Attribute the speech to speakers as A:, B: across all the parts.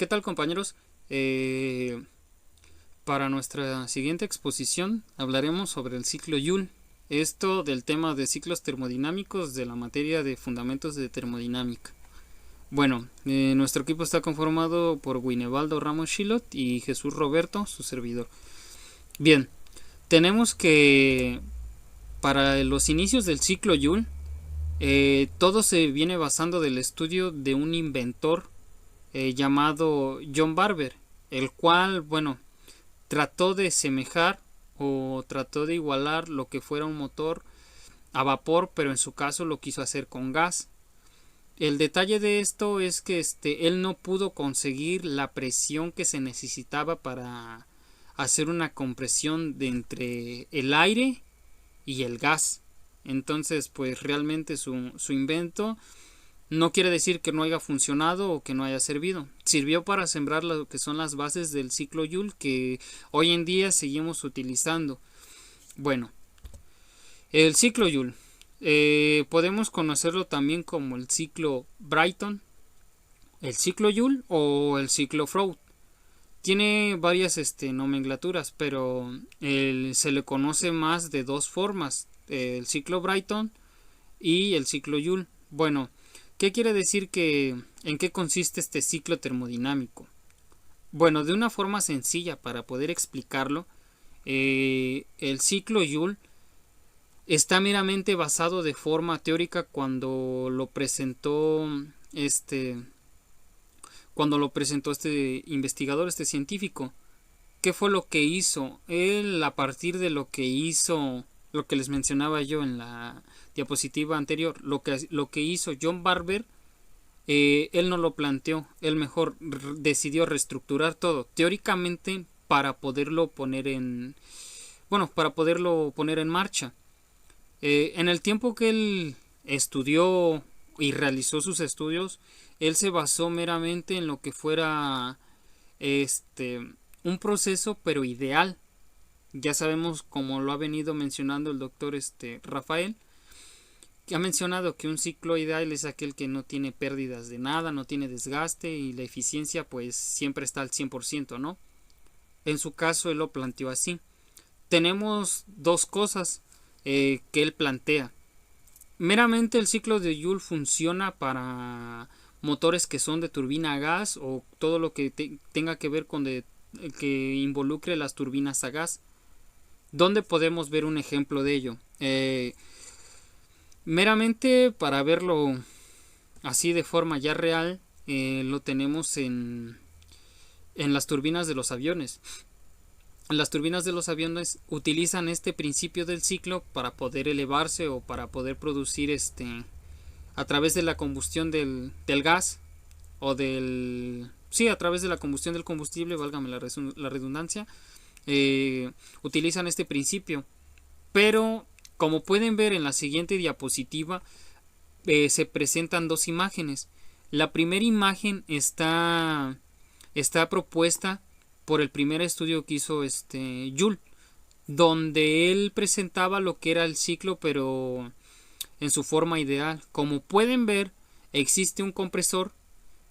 A: ¿Qué tal, compañeros? Eh, para nuestra siguiente exposición hablaremos sobre el ciclo Joule. Esto del tema de ciclos termodinámicos de la materia de fundamentos de termodinámica. Bueno, nuestro equipo está conformado por Winebaldo Ramos Shilot y Jesús Roberto, su servidor. Bien, tenemos que para los inicios del ciclo Joule, todo se viene basando del estudio de un inventor llamado John Barber, el cual, bueno, trató de semejar o trató de igualar lo que fuera un motor a vapor, pero en su caso lo quiso hacer con gas. El detalle de esto es que él no pudo conseguir la presión que se necesitaba para hacer una compresión de entre el aire y el gas. Entonces, pues realmente su invento no quiere decir que no haya funcionado o que no haya servido. Sirvió para sembrar lo que son las bases del ciclo Joule que hoy en día seguimos utilizando. Bueno, el ciclo Joule. Podemos conocerlo también como el ciclo Brayton, el ciclo Joule o el ciclo Freud. Tiene varias nomenclaturas, pero se le conoce más de dos formas, el ciclo Brayton y el ciclo Joule. Bueno, ¿qué quiere decir en qué consiste este ciclo termodinámico? Bueno, de una forma sencilla para poder explicarlo, el ciclo Joule está meramente basado de forma teórica este cuando lo presentó este investigador, este científico. ¿Qué fue lo que hizo? Él, a partir de lo que hizo, lo que les mencionaba yo en la diapositiva anterior, lo que hizo John Barber, él no lo planteó, él mejor decidió reestructurar todo teóricamente para poderlo poner en marcha. En el tiempo que él estudió y realizó sus estudios, él se basó meramente en lo que fuera un proceso pero ideal. Ya sabemos, como lo ha venido mencionando el doctor Rafael, que ha mencionado que un ciclo ideal es aquel que no tiene pérdidas de nada, no tiene desgaste y la eficiencia pues siempre está al 100%, ¿no? En su caso él lo planteó así. Tenemos dos cosas que él plantea. Meramente el ciclo de Joule funciona para motores que son de turbina a gas o todo lo que tenga que ver con que involucre las turbinas a gas. ¿Dónde podemos ver un ejemplo de ello? Meramente para verlo así de forma ya real, lo tenemos en las turbinas de los aviones. Las turbinas de los aviones utilizan este principio del ciclo para poder elevarse o para poder producir a través de la combustión del gas o a través de la combustión del combustible, válgame la redundancia, utilizan este principio. Pero como pueden ver en la siguiente diapositiva, se presentan dos imágenes. La primera imagen está propuesta por el primer estudio que hizo Joule, donde él presentaba lo que era el ciclo pero en su forma ideal. Como pueden ver, existe un compresor,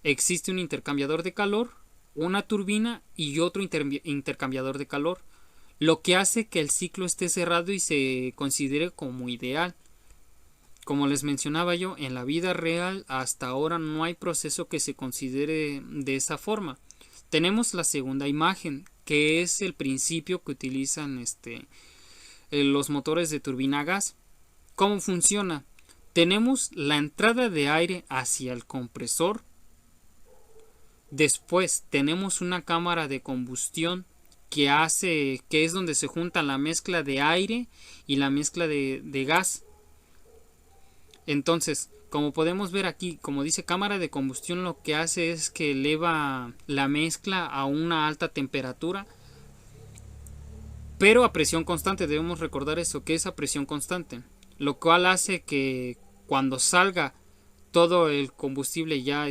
A: existe un intercambiador de calor, una turbina y otro intercambiador de calor, lo que hace que el ciclo esté cerrado y se considere como ideal. Como les mencionaba yo, en la vida real hasta ahora no hay proceso que se considere de esa forma. Tenemos la segunda imagen, que es el principio que utilizan los motores de turbina a gas. ¿Cómo funciona? Tenemos la entrada de aire hacia el compresor. Después tenemos una cámara de combustión que es donde se junta la mezcla de aire y la mezcla de gas. Entonces, como podemos ver aquí, como dice cámara de combustión, lo que hace es que eleva la mezcla a una alta temperatura, pero a presión constante. Debemos recordar eso, que es a presión constante, lo cual hace que cuando salga todo el combustible ya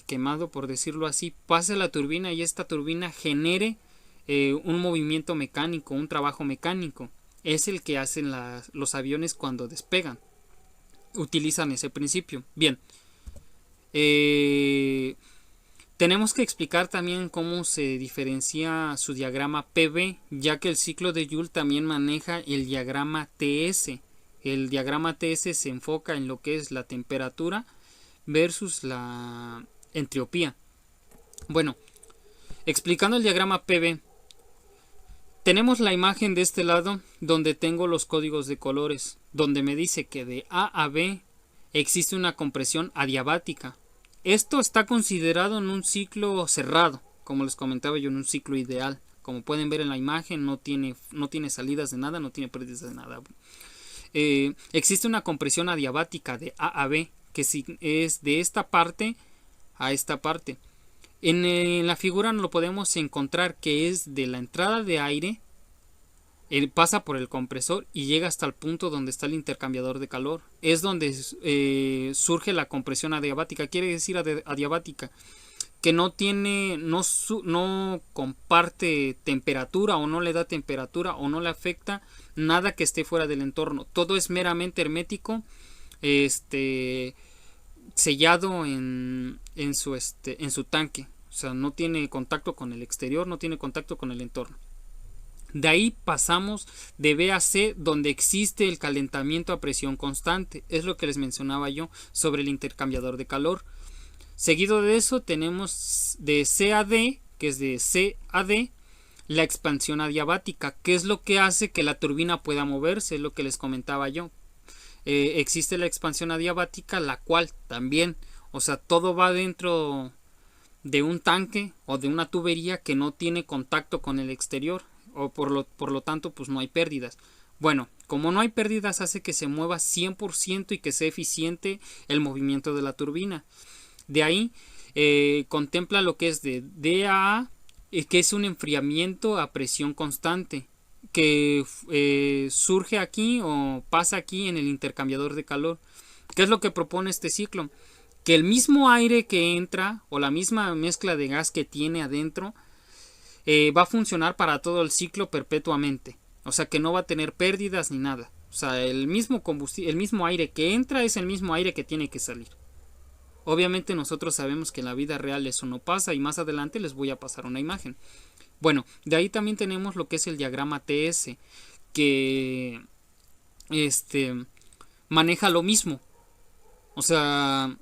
A: quemado, por decirlo así, pase a la turbina y esta turbina genere un movimiento mecánico, un trabajo mecánico. Es el que hacen los aviones cuando despegan. Utilizan ese principio. Bien. Tenemos que explicar también cómo se diferencia su diagrama PV, ya que el ciclo de Joule también maneja el diagrama TS. El diagrama TS se enfoca en lo que es la temperatura versus la entropía. Bueno, explicando el diagrama PV, tenemos la imagen de este lado donde tengo los códigos de colores, donde me dice que de A a B existe una compresión adiabática. Esto está considerado en un ciclo cerrado, como les comentaba yo, en un ciclo ideal. Como pueden ver en la imagen, no tiene salidas de nada, no tiene pérdidas de nada. Existe una compresión adiabática de A a B, que es de esta parte a esta parte. En la figura lo podemos encontrar que es de la entrada de aire, pasa por el compresor y llega hasta el punto donde está el intercambiador de calor. Es donde surge la compresión adiabática. Quiere decir adiabática que no comparte temperatura, o no le da temperatura, o no le afecta nada que esté fuera del entorno. Todo es meramente hermético, sellado en su tanque. O sea, no tiene contacto con el exterior, no tiene contacto con el entorno. De ahí pasamos de B a C, donde existe el calentamiento a presión constante. Es lo que les mencionaba yo sobre el intercambiador de calor. Seguido de eso tenemos de C a D, que es de C a D, la expansión adiabática, que es lo que hace que la turbina pueda moverse, es lo que les comentaba yo. Existe la expansión adiabática, la cual también, o sea, todo va dentro de un tanque o de una tubería que no tiene contacto con el exterior, o por lo tanto pues no hay pérdidas. Bueno, como no hay pérdidas, hace que se mueva 100% y que sea eficiente el movimiento de la turbina. De ahí contempla lo que es de D a A, que es un enfriamiento a presión constante, que surge aquí o pasa aquí en el intercambiador de calor. ¿Qué es lo que propone este ciclo? Que el mismo aire que entra o la misma mezcla de gas que tiene adentro va a funcionar para todo el ciclo perpetuamente. O sea, que no va a tener pérdidas ni nada. O sea, el mismo aire que entra es el mismo aire que tiene que salir. Obviamente nosotros sabemos que en la vida real eso no pasa, y más adelante les voy a pasar una imagen. Bueno, de ahí también tenemos lo que es el diagrama TS, que maneja lo mismo. O sea,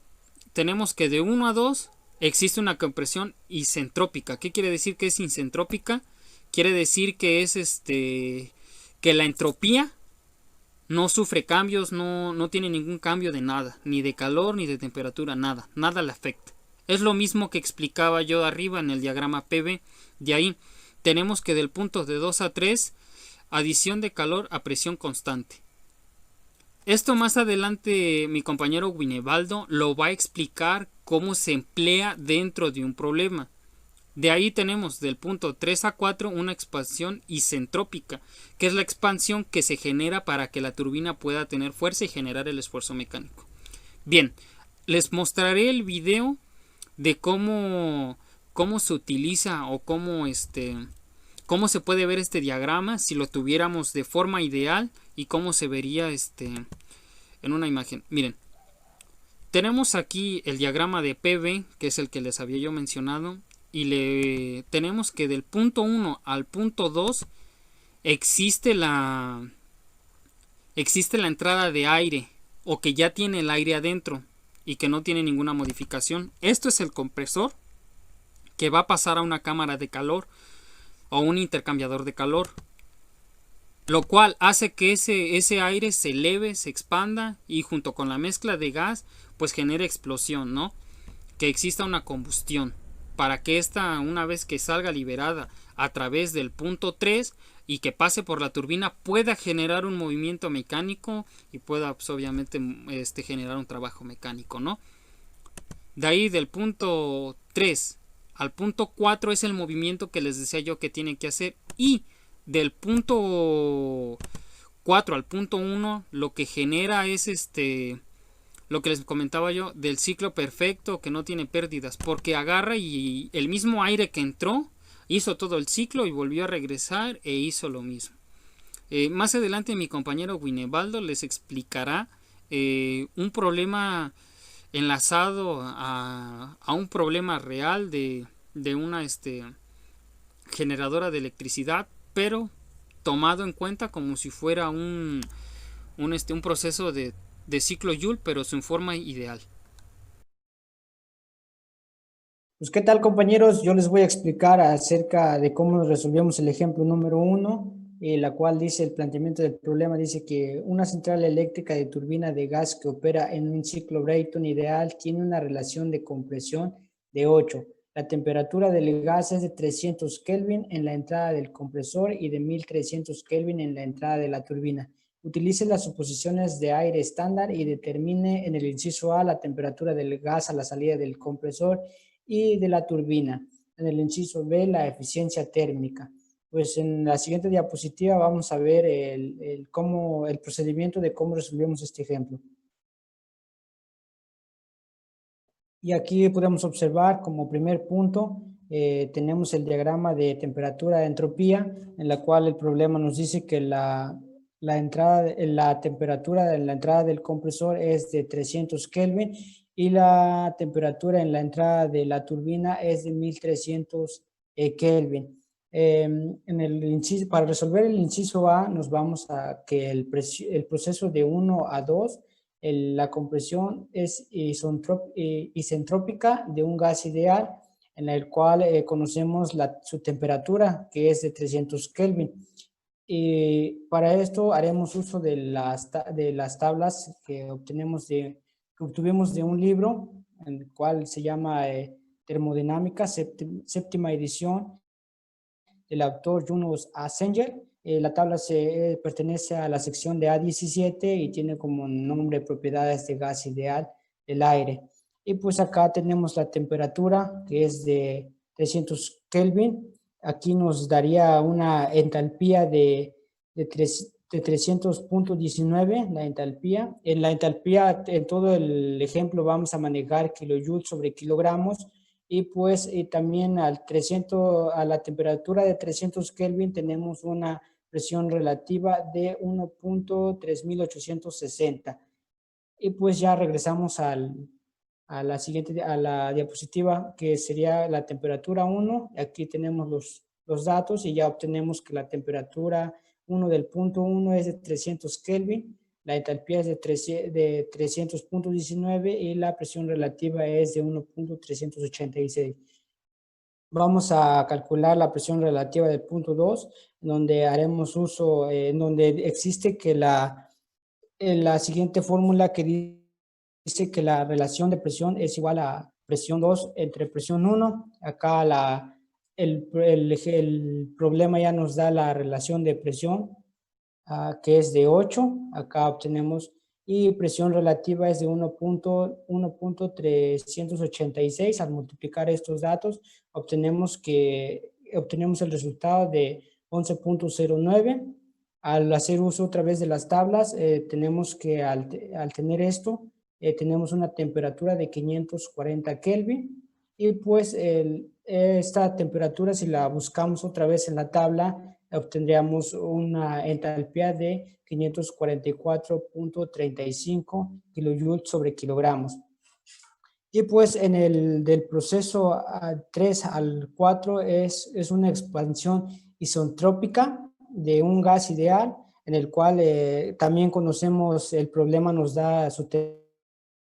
A: tenemos que de 1 a 2 existe una compresión isentrópica. ¿Qué quiere decir que es isentrópica? Quiere decir que es que la entropía no sufre cambios, no tiene ningún cambio de nada, ni de calor ni de temperatura, nada le afecta. Es lo mismo que explicaba yo arriba en el diagrama PV. De ahí tenemos que del punto de 2 a 3, adición de calor a presión constante. Esto más adelante mi compañero Guinebaldo lo va a explicar cómo se emplea dentro de un problema. De ahí tenemos del punto 3 a 4 una expansión isentrópica, que es la expansión que se genera para que la turbina pueda tener fuerza y generar el esfuerzo mecánico. Bien, les mostraré el video de cómo se utiliza o cómo se puede ver este diagrama si lo tuviéramos de forma ideal y cómo se vería en una imagen. Miren, tenemos aquí el diagrama de PV, que es el que les había yo mencionado, y tenemos que del punto 1 al punto 2 existe la entrada de aire, o que ya tiene el aire adentro y que no tiene ninguna modificación. Esto es el compresor que va a pasar a una cámara de calor o un intercambiador de calor, lo cual hace que ese aire se eleve, se expanda, y junto con la mezcla de gas pues genere explosión, ¿no? Que exista una combustión, para que esta, una vez que salga liberada a través del punto 3 y que pase por la turbina, pueda generar un movimiento mecánico y pueda pues, obviamente generar un trabajo mecánico, ¿no? De ahí del punto 3 al punto 4 es el movimiento que les decía yo que tienen que hacer, y del punto 4 al punto 1 lo que genera es lo que les comentaba yo del ciclo perfecto, que no tiene pérdidas, porque agarra y el mismo aire que entró hizo todo el ciclo y volvió a regresar e hizo lo mismo. Más adelante mi compañero Guinebaldo les explicará un problema enlazado a un problema real de una generadora de electricidad, pero tomado en cuenta como si fuera un proceso de ciclo Joule, pero en forma ideal.
B: Pues, ¿qué tal, compañeros? Yo les voy a explicar acerca de cómo resolvemos el ejemplo número 1, la cual dice, el planteamiento del problema dice que una central eléctrica de turbina de gas que opera en un ciclo Brayton ideal tiene una relación de compresión de 8. La temperatura del gas es de 300 Kelvin en la entrada del compresor y de 1300 Kelvin en la entrada de la turbina. Utilice las suposiciones de aire estándar y determine en el inciso A la temperatura del gas a la salida del compresor y de la turbina. En el inciso B, la eficiencia térmica. Pues en la siguiente diapositiva vamos a ver el procedimiento de cómo resolvemos este ejemplo. Y aquí podemos observar como primer punto, tenemos el diagrama de temperatura de entropía, en la cual el problema nos dice que la temperatura de la entrada del compresor es de 300 Kelvin y la temperatura en la entrada de la turbina es de 1300 Kelvin. Para resolver el inciso A, nos vamos a que el proceso de 1 a 2, la compresión es isentrópica de un gas ideal, en el cual conocemos su temperatura, que es de 300 Kelvin. Y para esto haremos uso de las tablas que obtuvimos de un libro, el cual se llama Termodinámica, séptima edición, del autor Jonas Assenger. La tabla pertenece a la sección de A17 y tiene como nombre propiedades de gas ideal del aire. Y pues acá tenemos la temperatura, que es de 300 Kelvin. Aquí nos daría una entalpía de 300.19, la entalpía. En la entalpía, en todo el ejemplo, vamos a manejar kilojoules sobre kilogramos. Y pues también a la temperatura de 300 Kelvin tenemos una presión relativa de 1.3860. Y pues ya regresamos a la diapositiva, que sería la temperatura 1. Aquí tenemos los datos y ya obtenemos que la temperatura 1 del punto 1 es de 300 Kelvin, la entalpía es de 300.19 y la presión relativa es de 1.386. Vamos a calcular la presión relativa del punto 2, donde haremos uso, donde existe que la siguiente fórmula que dice que la relación de presión es igual a presión 2 entre presión 1. Acá el problema ya nos da la relación de presión, que es de 8. Acá obtenemos, y presión relativa es de 1.386. Al multiplicar estos datos, obtenemos el resultado de 11.09. Al hacer uso otra vez de las tablas, tenemos que al tener esto, tenemos una temperatura de 540 Kelvin. Y pues esta temperatura, si la buscamos otra vez en la tabla, obtendríamos una entalpía de 544.35 kilojoules sobre kilogramos. Y pues en del proceso 3 al 4 es una expansión isentrópica de un gas ideal, en el cual también conocemos, el problema nos da su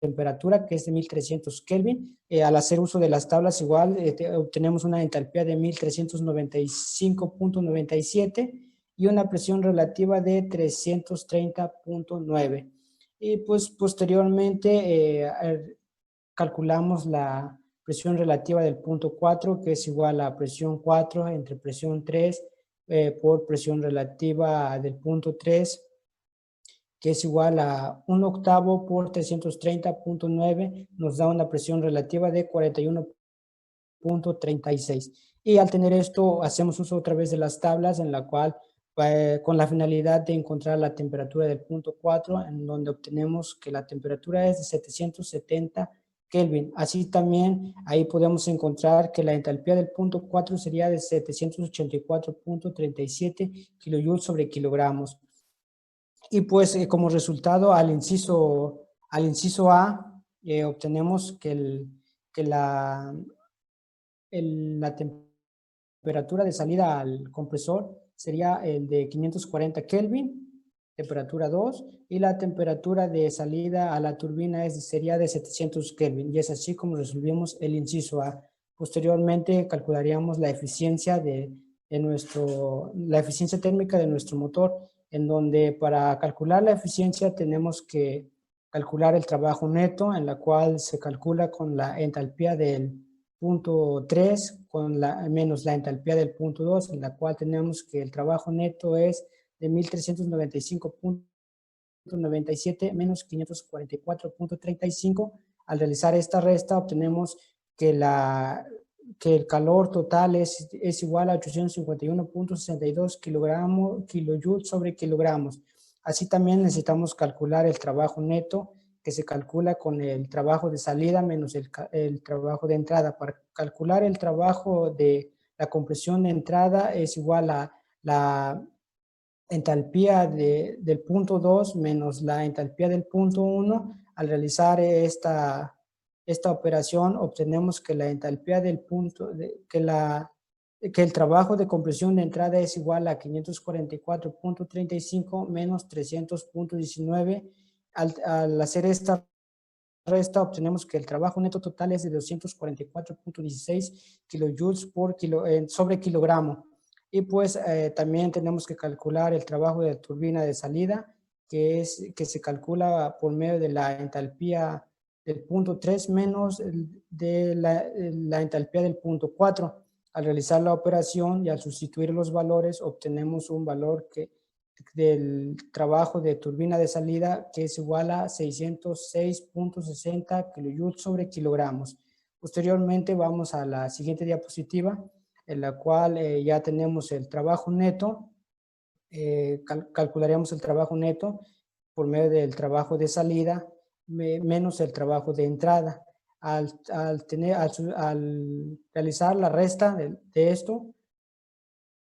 B: temperatura, que es de 1300 Kelvin. Al hacer uso de las tablas igual, obtenemos una entalpía de 1395.97 y una presión relativa de 330.9. Y pues posteriormente calculamos la presión relativa del punto 4, que es igual a presión 4 entre presión 3 por presión relativa del punto 3, que es igual a 1/8 por 330.9, nos da una presión relativa de 41.36. Y al tener esto, hacemos uso otra vez de las tablas, en la cual, con la finalidad de encontrar la temperatura del punto 4, en donde obtenemos que la temperatura es de 770 Kelvin. Así también ahí podemos encontrar que la entalpía del punto 4 sería de 784.37 kilojoules sobre kilogramos. Y pues como resultado al inciso A, obtenemos que la temperatura de salida al compresor sería el de 540 Kelvin, temperatura 2, y la temperatura de salida a la turbina sería de 700 Kelvin, y es así como resolvimos el inciso A. Posteriormente calcularíamos la eficiencia la eficiencia térmica de nuestro motor, en donde para calcular la eficiencia tenemos que calcular el trabajo neto, en la cual se calcula con la entalpía del punto 3 menos la entalpía del punto 2, en la cual tenemos que el trabajo neto es de 1395.97 menos 544.35. Al realizar esta resta obtenemos que el calor total es igual a 851.62 kilojoules sobre kilogramos. Así también necesitamos calcular el trabajo neto, que se calcula con el trabajo de salida menos el trabajo de entrada. Para calcular el trabajo de la compresión de entrada es igual a la entalpía del punto 2 menos la entalpía del punto 1. Al realizar esta operación obtenemos que la entalpía del punto, que el trabajo de compresión de entrada es igual a 544.35 menos 300.19. Al hacer esta resta obtenemos que el trabajo neto total es de 244.16 kilojoules sobre kilogramo. Y pues también tenemos que calcular el trabajo de la turbina de salida, que se calcula por medio de la entalpía del punto 3 menos de la entalpía del punto 4. Al realizar la operación y al sustituir los valores, obtenemos un valor del trabajo de turbina de salida que es igual a 606.60 kilojoules sobre kilogramos. Posteriormente vamos a la siguiente diapositiva, en la cual ya tenemos el trabajo neto. Calcularemos el trabajo neto por medio del trabajo de salida menos el trabajo de entrada. Al realizar la resta de esto,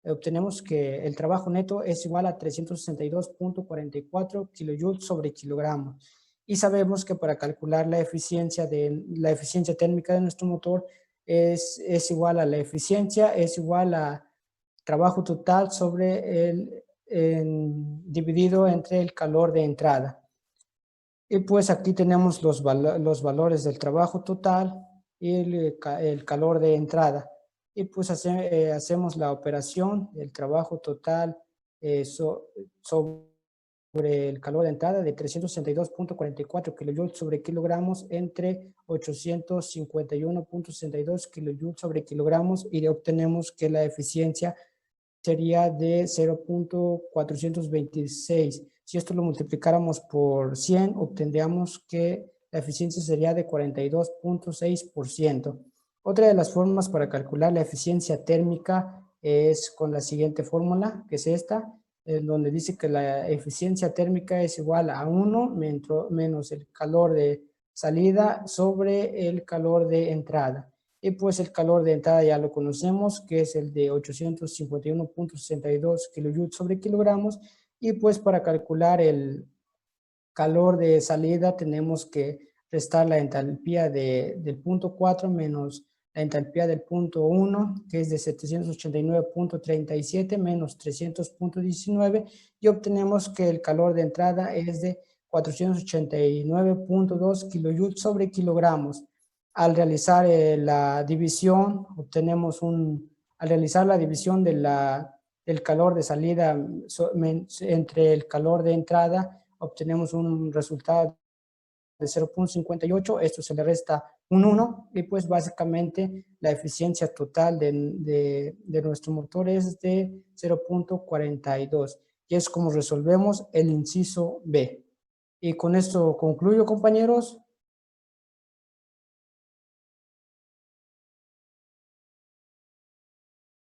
B: obtenemos que el trabajo neto es igual a 362.44 kilojoules sobre kilogramo. Y sabemos que para calcular la eficiencia térmica de nuestro motor es igual a la eficiencia, es igual a trabajo total sobre dividido entre el calor de entrada. Y pues aquí tenemos los valores del trabajo total y el calor de entrada. Y pues hacemos la operación del trabajo total sobre el calor de entrada de 362.44 kilojoules sobre kilogramos entre 851.62 kilojoules sobre kilogramos, y obtenemos que la eficiencia sería de 0.426. Si esto lo multiplicáramos por 100, obtendríamos que la eficiencia sería de 42.6%. Otra de las formas para calcular la eficiencia térmica es con la siguiente fórmula, que es esta, en donde dice que la eficiencia térmica es igual a 1 menos el calor de salida sobre el calor de entrada. Y pues el calor de entrada ya lo conocemos, que es el de 851.62 kilojoules sobre kilogramos. Y pues para calcular el calor de salida tenemos que restar la entalpía del punto 4 menos la entalpía del punto 1, que es de 789.37 menos 300.19, y obtenemos que el calor de entrada es de 489.2 kilojoules sobre kilogramos. Al realizar la división, al realizar la división del calor de salida entre el calor de entrada, obtenemos un resultado de 0.58, esto se le resta un 1, y pues básicamente la eficiencia total de nuestro motor es de 0.42, y es como resolvemos el inciso B. Y con esto concluyo, compañeros.